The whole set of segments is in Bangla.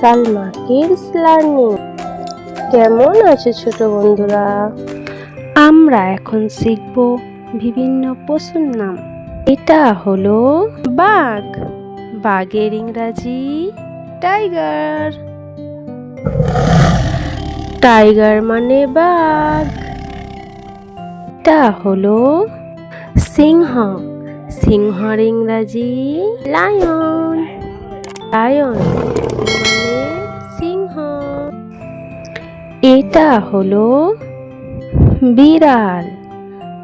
Salma kids learning. কেমন আছে ছোট বন্ধুরা? আমরা এখন শিখব বিভিন্ন পশুর নাম। এটা হলো বাঘ। বাঘের ইংরাজি টাইগার। টাইগার মানে বাঘ। এটা হলো সিংহ। সিংহর ইংরাজি লায়ন। লায়ন মানে সিংহ। এটা হলো বিড়াল।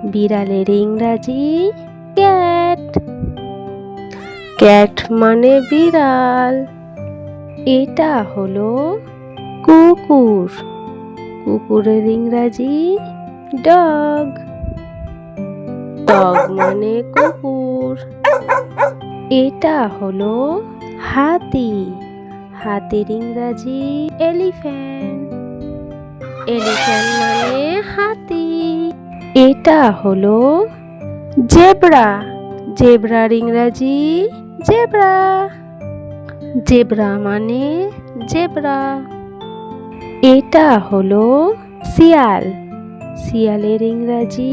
বিড়ালের ইংরাজি ক্যাট। ক্যাট মানে বিড়াল। এটা হলো কুকুর। কুকুরের ইংরাজি ডগ। ডগ মানে কুকুর। এটা হলো হাতি। হাতির ইংরাজি এলিফ্যান্ট। এলিফ্যান্ট মানে হাতি। এটা হলো জেব্রা। জেব্রার ইংরাজি জেব্রা। জেব্রা মানে জেব্রা। এটা হলো শিয়াল। শিয়ালের ইংরাজি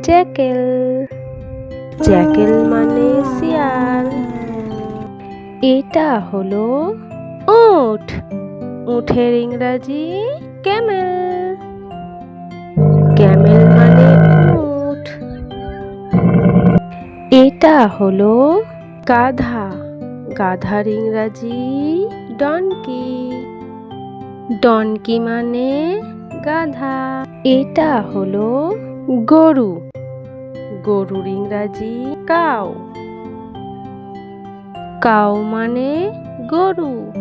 জ্যাকেল। জ্যাকেল মানে শিয়াল। এটা হলো উট। উটের ইংরাজি ক্যামেল। ক্যামেল মানে উট। এটা হলো গাধা। গাধার ইংরাজি ডনকি। ডনকি মানে গাধা। এটা হলো গরু। গরুর ইংরাজি কাউ। কাউ মানে গরু।